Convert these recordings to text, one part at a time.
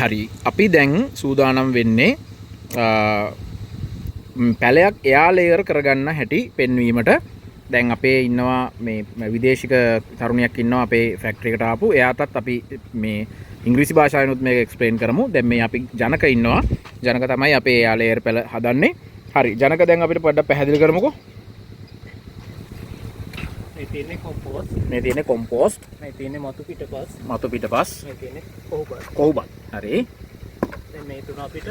හරි අපි දැන් සූදානම් වෙන්නේ පැලයක් එයා ලේයර් කරගන්න හැටි පෙන්වීමට. දැන් අපේ ඉන්නවා මේ විදේශික තරුණියක් ඉන්නවා අපේ ෆැක්ටරි එකට ආපු. එයාටත් අපි මේ ඉංග්‍රීසි භාෂාවෙනුත් මේක එක්ස්ප්ලেইন කරමු. දැන් මේ අපි ජනක ඉන්නවා. ජනක තමයි අපේ එයා ලේයර් පැල හදන්නේ. හරි ජනක දැන් අපිට පොඩ්ඩක් පැහැදිලි කරමුකෝ. මේ තියෙන්නේ කොම්පෝස්ට්. මේ තියෙන්නේ කොම්පෝස්ට්. මේ තියෙන්නේ මතු පිටපස්. මතු පිටපස්. මේ තියෙන්නේ කොහොබත්. කොහොබත්. හරි. දැන් මේ තුන අපිට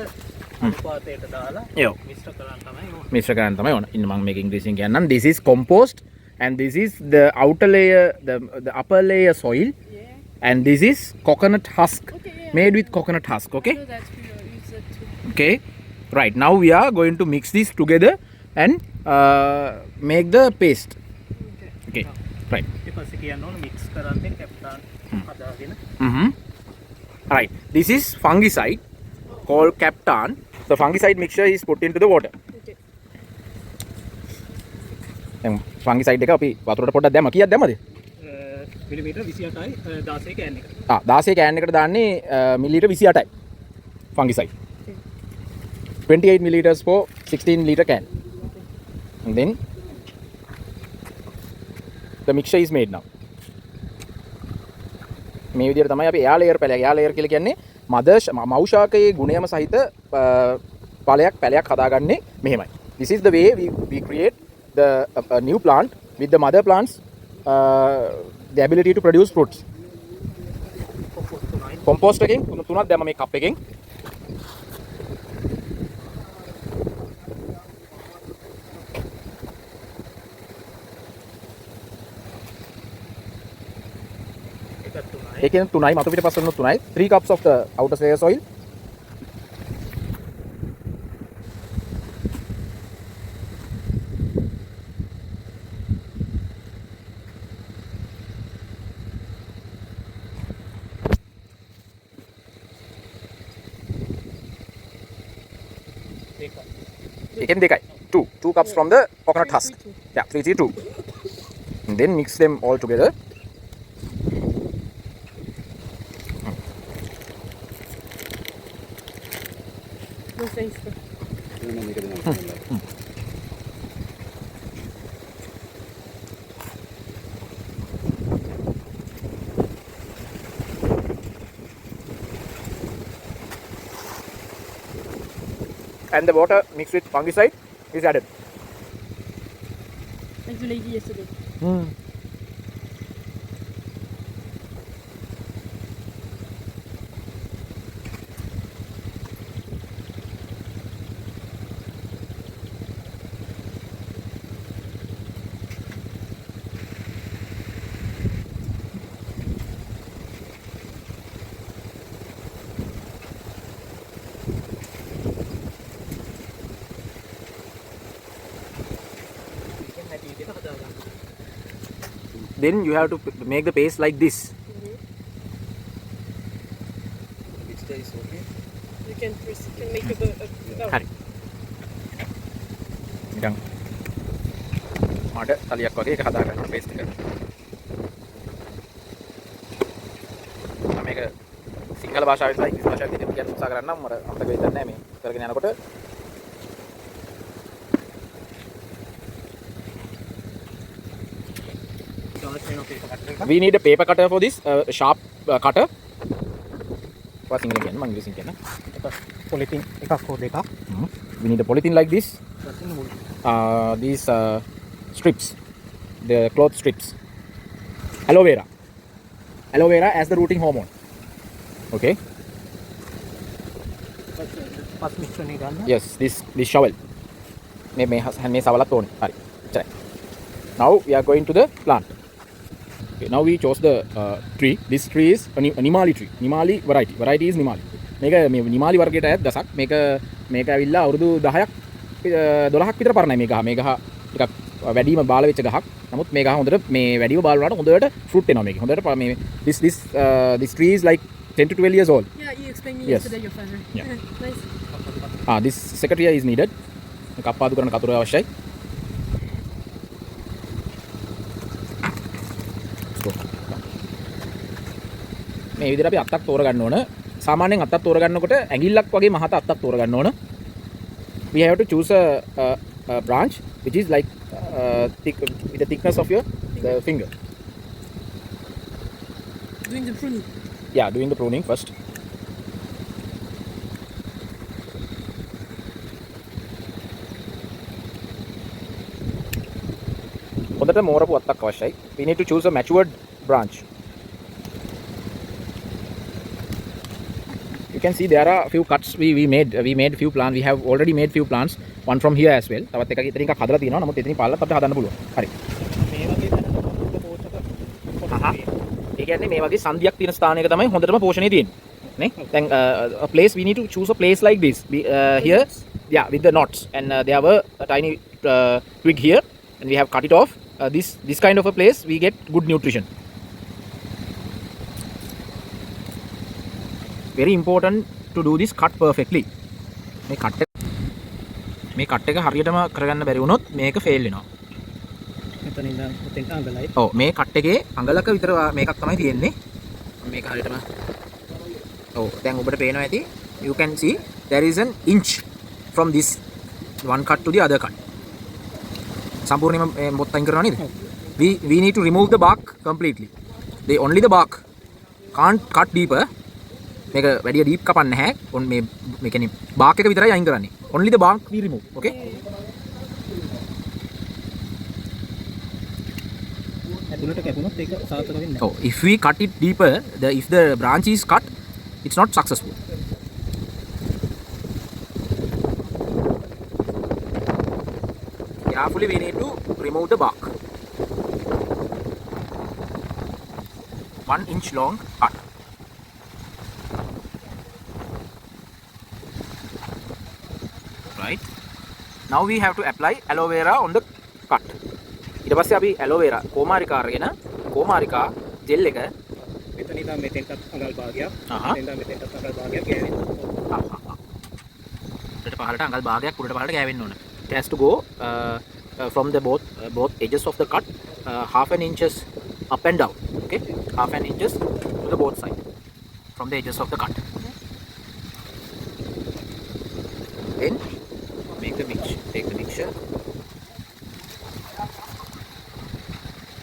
අනුපාතයට දාලා මිශ්‍ර කරන්න තමයි ඕන. මිශ්‍ර කරන්න තමයි ඕන. ඉන්න මම මේක ඉංග්‍රීසියෙන් කියන්නම්. This is compost and this is the outer layer, the upper layer soil. Yeah. And this is coconut husk. Okay, yeah. Made with coconut husk, okay? So that's Okay. Right. Now we are going to mix this together and make the paste. Okay. Right. ඊට පස්සේ කියන්න ඕන mix කරන්නේ captain හදාගෙන. Right. This is fungicide called Captan. The fungicide mixture is put into the water. okay. දැන් fungicide එක අපි වතුරට පොඩ්ඩක් දැම්ම. කීයක් දැම්මද? මිලිමීටර් 28යි 16 කෑන් එකට. 16 කෑන් එකට දාන්නේ millilitre 28යි. fungicide. 28 milliliters for 16 liter can. And then the mixture is made now. මේ විදිහට තමයි අපි එයා ලේයර් පැලයක්. එයා ලේයර් කියලා කියන්නේ මෞෂාකයේ ගුණයම සහිත පැලයක් හදාගන්නේ මෙහෙමයි. This is the way we create the new plant with the mother plants the ability to produce fruits. Compost එකෙන් තුනක් දැම්ම මේ කප් එකෙන්. ඒකෙන් 3යි මතු පිටපස් වලින් 3යි 3 cups of the outer layer soil. ඒකෙන් 2යි 2 cups from the coconut husk. Yeah, 3 and then mix them all together. No thanks. And the water mixed with fungicide is added. Like the lady yesterday. Then you have to make the paste like this. Which day is okay? You can make a හරි. නිකන් මඩ තලියක් වගේ එක හදා ගන්න paste එක. මම මේක සිංහල භාෂාවෙන් සහ ඉංග්‍රීසි භාෂාවෙන් දෙකම කියන්න උත්සාහ කරන්නම්. මට අමතක වෙන්නේ නැහැ මේ කරගෙන යනකොට. We need a paper cutter for this, sharp cutter. What's English again? English again. Polythene එකක් හෝ දෙකක්. We need a polythene like this. These strips, the cloth strips. Aloe vera. Aloe vera as the rooting hormone. Okay. පස් මිශ්‍රණය ගන්න. Yes, this shovel. මේ සවලත් ඕනේ. හරි. එච්චරයි. Now we are going to the plant. Okay, now we chose the tree. This tree is a Nimali tree. Nimali variety. Variety is Nimali. මේක මේ නිමාලි වර්ගයට අයත් ගසක්. මේක ඇවිල්ලා අවුරුදු 10ක් 12ක් විතර පරණයි මේ ගහ. මේ ගහ ටිකක් වැඩිම බාල වෙච්ච ගහක්. නමුත් මේ ගහ හොඳට මේ වැඩිම බාල වුණාට හොඳට ෆෘට් එනවා මේකේ. හොඳට මේ this tree is like 10 to 12 years old. Yeah, you explained me Yes. yesterday your father. Yeah. Nice. This secretary is needed. කප්පාදු කරන කතුර අවශ්‍යයි. මේ විදිහට අපි අත්තක් තෝර ගන්න ඕන. සාමාන්‍යයෙන් අත්තක් තෝරගන්නකොට ඇඟිල්ලක් වගේ මහත අත්තක් තෝරගන්න ඕන. We have to choose a branch which is like thick with the thickness of your the finger. Doing the pruning. Yeah, doing the pruning first. හොඳට මෝරපු අත්තක් අවශ්‍යයි. We need to choose a matured branch. You can see there are few cuts we made few plants. We have already made few plants. One from here as well. තවත් එකක් ඉතින් එකක් හදලා තියෙනවා. නමුත් එතනින් පාලලා අපිට හදන්න පුළුවන්. හරි. මේ වගේ තැනක පෝෂක ඒ කියන්නේ මේ වගේ සංදියක් තියෙන ස්ථානයක තමයි හොඳටම පෝෂණය තියෙන්නේ. නේ? දැන් a place we need to choose a place like this. Here, yeah, with the knots and there were a tiny twig here and we have cut it off. This kind of a place we get good nutrition. Very important to do this cut perfectly. මේ cut එක හරියටම කරගන්න බැරි වුණොත් මේක fail වෙනවා. මෙතන ඉඳන් මෙතෙන්ට අඟලයි. ඔව් මේ කට් එකේ අඟලක විතර මේකක් තමයි තියෙන්නේ. මේක හරියටම ඔව් දැන් ඔබට පේනවා ඇති. You can see there is an inch from this one cut to the other cut. සම්පූර්ණයෙන්ම මොත් අයින් කරනවා නේද? We need to remove the bark completely. Only the bark. Can't cut deeper. මේක වැඩි ඩීප් කපන්න නැහැ. ඔන්න මේ කියන්නේ bark එක විතරයි අයින් කරන්නේ. Only the bark we remove. Okay? ඇතුළට කැපුණොත් ඒක සාර්ථක වෙන්නේ නැහැ. So if we cut it deeper, if the branch is cut, it's not successful. Carefully we need to remove the bark. 1 inch long cut. Right. Now we have to apply aloe vera on the cut. ඊට පස්සේ අපි aloe vera කොමාරිකා අරගෙන කොමාරිකා gel එක මෙතන ඉඳන් මෙතෙන්ට අඟල් භාගයක්. අහහ. මෙතෙන්ද මෙතෙන්ට අඟල් භාගයක් ගෑවෙනවා. උඩට පහළට අඟල් භාගයක් උඩට පහළට ගෑවෙන්න ඕන. It has to go from the both edges of the cut half an inches up and down. Okay, half an inches to the both side from the edges of the cut. Then make the mixture. Take the mixture.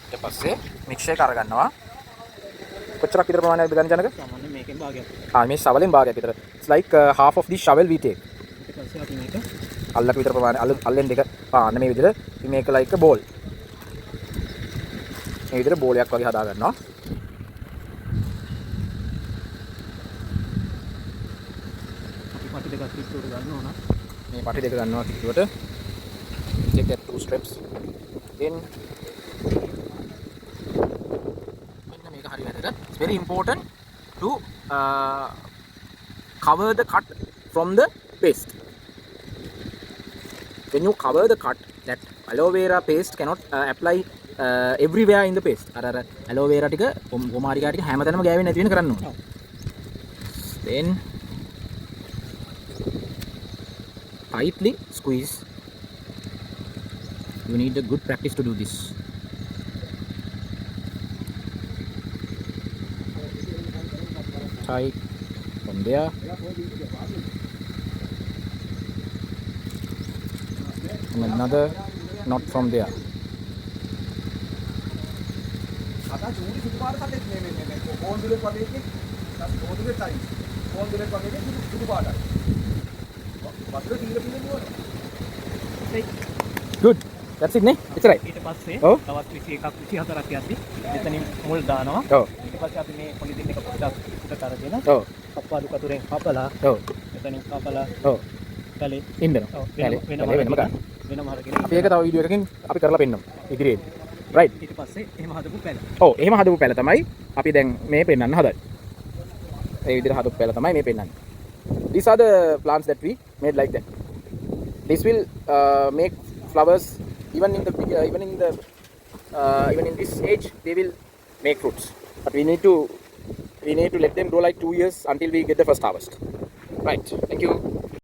ඊට පස්සේ mixture එක අරගන්නවා. කොච්චරක් විතර ප්‍රමාණයක්ද ගන්න ජනක? සාමාන්‍යයෙන් මේකෙන් භාගයක්. මේ shovelෙන් භාගයක් විතර. It's like half of this shovel we take. ඊට පස්සේ අපි මේක අල්ලක විතර ප්‍රමාණය අල්ලෙන් දෙක පාන්න මේ විදිහට we make like a ball. මේ විදිහට බෝලයක් වගේ හදා ගන්නවා. අපි පටි දෙකක් පිටුවට ගන්න ඕන. මේ පටි දෙක ගන්නවා කිව්වට take that 2 steps then මෙන්න මේක හරි වැදගත්. It's very important to cover the cut from the paste. When you cover the cut, that aloe vera paste cannot apply everywhere in the paste. අර aloe vera ටික කොමාරිකා ටික හැමතැනම ගෑවෙන්නේ නැති වෙන කරන්න ඕන. Then tightly squeeze. You need a good practice to do this. Tight from there. And another knot from there. Good. That's it නේ. එච්චරයි. ඊට පස්සේ ඔව්. තවත් 21ක් 24ක් යද්දි මෙතනින් මුල් දානවා. ඔව්. ඊට පස්සේ අපි මේ පොලිතින් එක පොඩ්ඩක් උඩට අරගෙන ඔව්. කප්පාදු කතුරෙන් කපලා ඔව්. මෙතනින් කපලා ඔව්. කලේ ඉන්දනවා. ඔව් කැලේ. වෙනම වෙනම ගන්න. වෙනම අරගෙන අපි ඒක තව වීඩියෝ එකකින් අපි කරලා පෙන්නමු. ඉදිරියේදී. right. ඊට පස්සේ එහෙම හදපු පැල. ඔව් එහෙම හදපු පැල තමයි අපි දැන් මේ පෙන්නන්න හදන්නේ. ඒ විදිහට හදපු පැල තමයි මේ පෙන්නන්නේ. These are the plants that we made like that. This will make flowers even in this age they will make fruits. But we need to let them grow like 2 years until we get the first harvest. Right. Thank you.